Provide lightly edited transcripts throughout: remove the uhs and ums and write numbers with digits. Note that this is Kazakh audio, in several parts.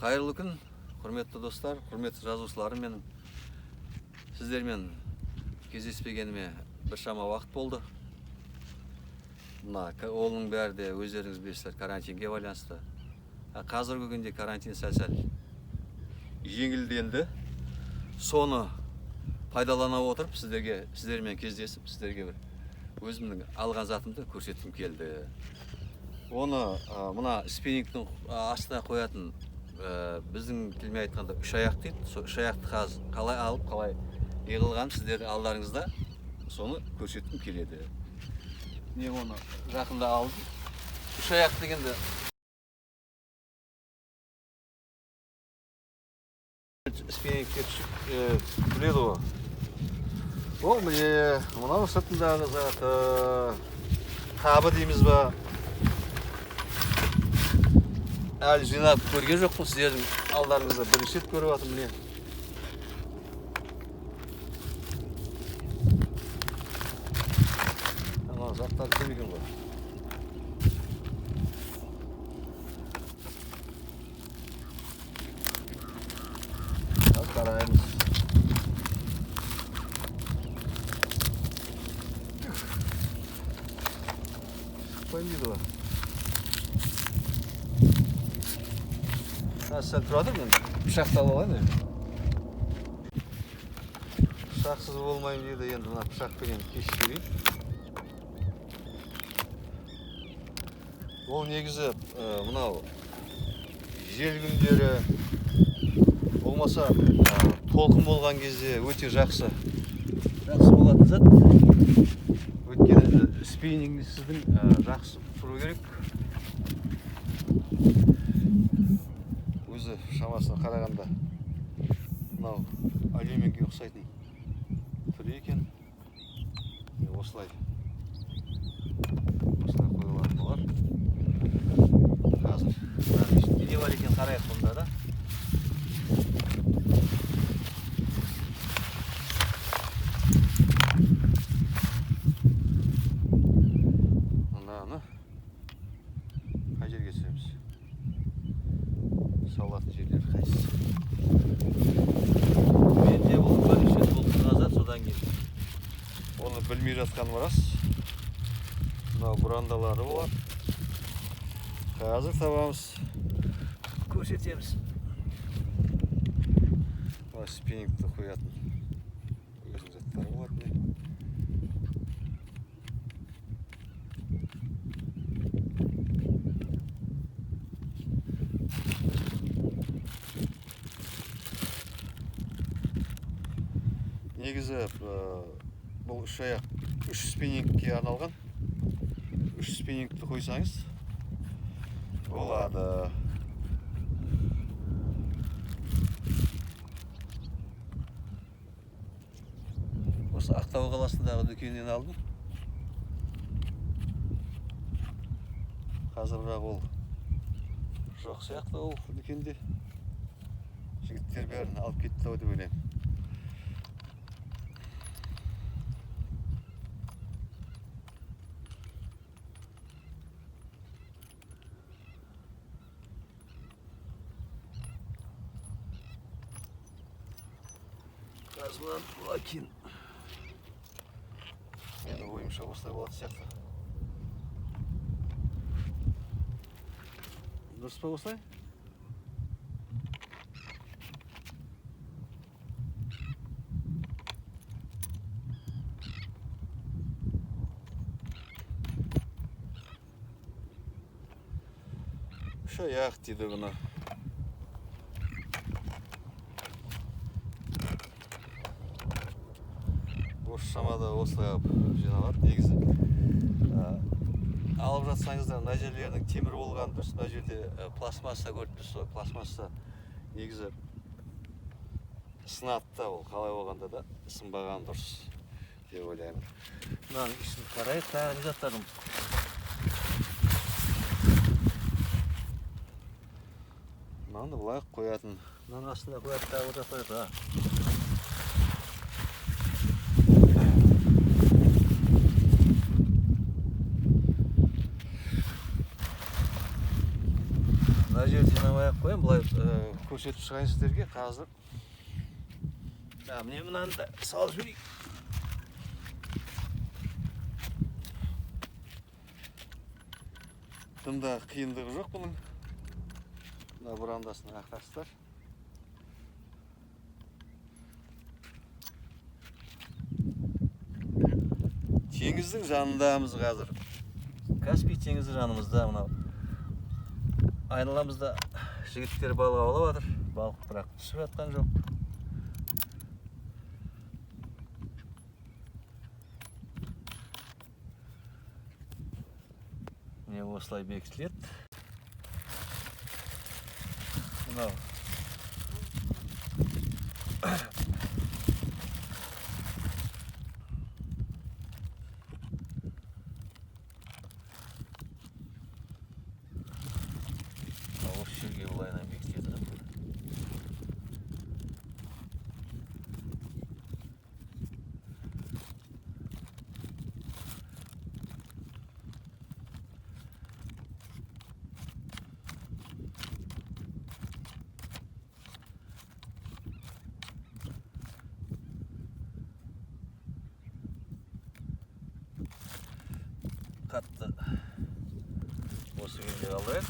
Қайырлы күн, құрметті достар, құрметті жазушыларым, менің сіздермен кездеспегеніме біршама уақыт болды. Оның бәрі де өздеріңіз білесіздер, карантинге байланысты. Қазіргі күнде карантин сәл-сәл жеңілденді. Соны пайдалана отырып сіздермен кездесіп, сіздерге бір өзімнің алған затымды көрсеткім келді. Оны мына спиннингтің астына қоятын біздің тілмен айтқанда үш аяқ дейді. Сол үш аяқты қалай алып, қалай егілған сіздердің алдарыңызда соны көрсеткім келеді. Не оны жақында алдым. Үш аяқ дегенде спиннингке түсіп біледі ғой. Ол міне мынау сыртындағы заты қабы дейміз ба. Әлі жинап көрген жоқпын, сіздердің алдарыңызда бірінші рет көріп жатырмын міне. Ана заттар көп екен ғой. Қараймыз. Қоймайды ғой. Сәл тұрадыр мен пышақты алып алайын. Пышақсыз болмайын дейді, енді мына пышақпенен кесіп берейін. Ол негізі мынау жел күндері болмаса толқын болған кезде өте жақсы болатын зат. Өйткені спиннинг сіздің жақсы тұру керек. Өзі шамасына қарағанда мынау алюминге ұқсайтын түрі екен. Осылай қойылатын болар. Қазір не бар екен қарайық бұнда да. Мынаны қай жерге түсіреміз? Салатын жерлері қайсысы? Менде бұл бірінші рет болып тұрған зат, содан кейін оны білмей жатқаным рас. Мынау бұрандалары болады. Қазір табамыз, көрсетеміз. Спиннингті қоятын өзінің заттары болады. Негізі бұл үш аяқ, үш спиннингке арналған. Үш спиннингті қойсаңыз болады. Осы Ақтау қаласындағы дүкеннен алдым. Қазір бірақ ол жоқ сияқты, ол дүкенде. Жігіттер бәрін алып кетті деп ойлаймын. Қазынан лакин. Енді ойымша осылай болады сияқты. Дұрыс па осылай? Үш аяқ дейді бұны. Осы шамада осылай жиналады. Негізі алып жатсаңыздар, мына жерлерінің темір болған дұрыс. Мына жерде пластмасса көріп тұрсыз. Пластмасса негізі сынады да, ол қалай болғанда да сынбаған дұрыс деп ойлаймын. Мынаның ішін қарайық, тағы заттарым. Мынаны былай қоятын. Мынаның астына қоятын тағы заттар. Мына жер жинамай қояйын, былай көрсетіп шығайын сіздерге қазір. Міне мынаны да салып жіберейік. Дымда қиындығы жоқ бұның. Мына бұрандасын ақтарсыздар. Теңіздің жанындамыз қазір. Каспий теңізі жанымызда. Мынау айналамызда жігіттер балық аулап жатыр. Балық бірақ түсіп жатқан жоқ. Міне осылай бекітіледі. Мынау осы жерге былайынан бекітеді. Қатты осы жерге қалдырайық.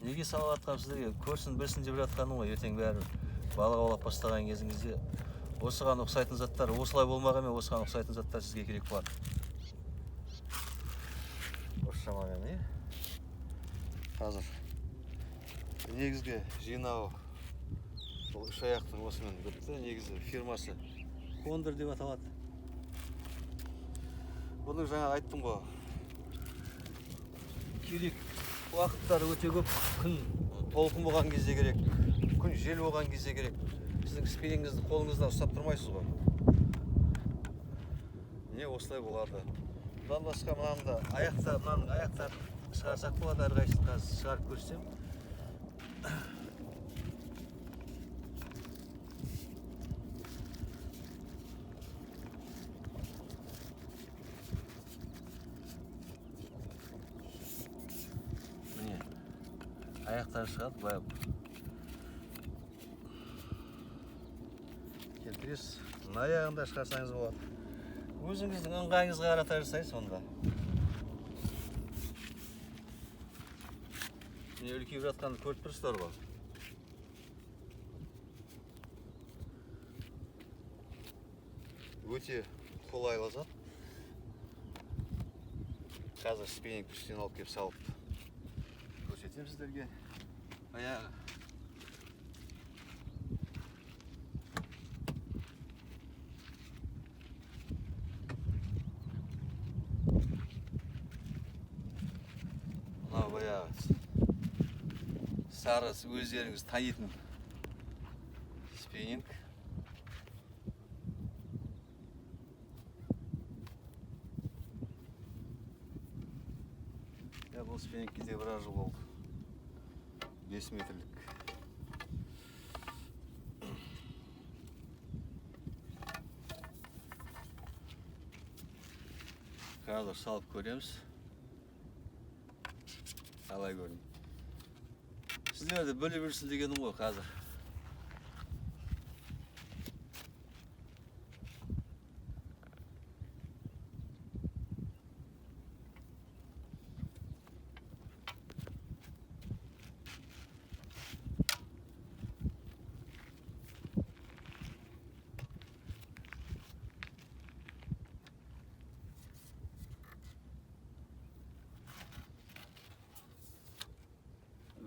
Неге салып жатқам сіздерге көрсін білсін деп жатқаным ғой. Ертең бәрі балық аулап бастаған кезіңізде осыған ұқсайтын заттар, осылай болмағанмен осыған ұқсайтын заттар сізге керек болады. Осы шамамен, не? Қазір негізгі жинау бұл үш аяқтың осымен бітті. Негізі фирмасы Кондор деп аталады. Бұның жаңа айттым ғой. Керек уақыттары өте көп. Күн толқын болған кезде керек, күн жел болған кезде керек. Сіздің спиннингіңізді қолыңызда ұстап тұрмайсыз ғой. Не осылай болады. Бұдан басқа мынаның аяқтарын шығарсақ болады. Әрқайсысын қазір шығарып көрсем. Аяқтары шығады, былай келтіресіз. Мына аяғын да шығарсаңыз болады. Өзіңіздің ыңғайыңызға қарата жасайсыз сонда. Міне үлкейіп жатқанды көріп тұрсыздар ғой. Өте қолайлы зат. Қазір спиннинг үстінен алып келіп салып көрсетем сіздерге. Аяғы. Мынау баяғы сары өздеріңіз танитын спиннинг. Бұл спиннингке де біраз жыл болды. 5 метрлік. Қазір салып көреміз. Қалай көрінеді. Сіздерді бөле берсін дегенім ғой қазір.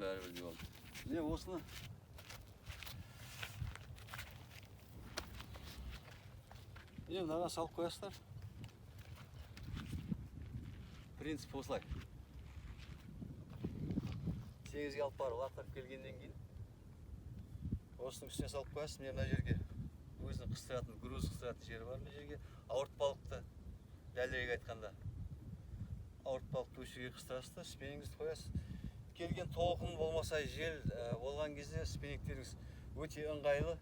Бәрібір де болды. Не осыны? Мынаған салып қоясыздар. Принцип осылай. Теңізге алып барып лақтырып келгеннен кейін осының үстіне салып қоясыз. Мына жерге қыстыратын, груз қыстыратын жері бар мына жерге. Ауыртпалықты дәлірек айтқанда ауыртпалықты осы жерге қыстырасыз да спиннингіңізді қоясыз. Келген толқын болмаса жел болған кезде спиннингтеріңіз өте ыңғайлы.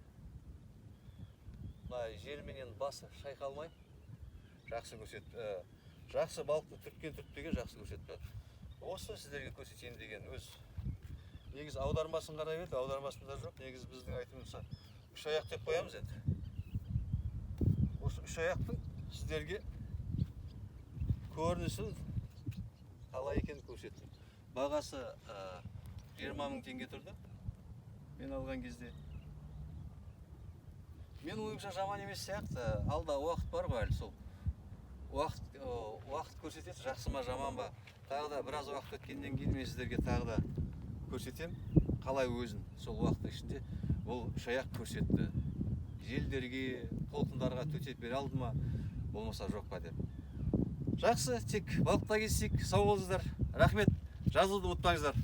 Мына желменен басы шайқалмай жақсы көрсетті. Жақсы балықты түрткен жақсы көрсетті. Осы сіздерге көрсетейін деген өз. Негізі аудармасын қарап еді, аудармасында жоқ. Негізі біздің айтуымызша үш аяқ деп қоямыз енді. Осы үш аяқтың сіздерге көрінісін қалай екенін көрсеттім. Бағасы 20 мың теңге тұрды. Мен алған кезде. Мен ойымша жаман емес сияқты. Алда уақыт бар ғой әлі сол. Уақыт көрсетеді, жақсы ма жаман ба. Тағы да біраз уақыт өткеннен кейін мен сіздерге тағы да көрсетем. Қалай өзін сол уақыт ішінде бұл үш аяқ көрсетті. Желдерге, толқындарға төтеп бере алды ма, болмаса жоқ па деп. Жақсы, тек балықта кездесек, сау болыңыздар. Рахмет. Жазуды ұмытпаңыздар.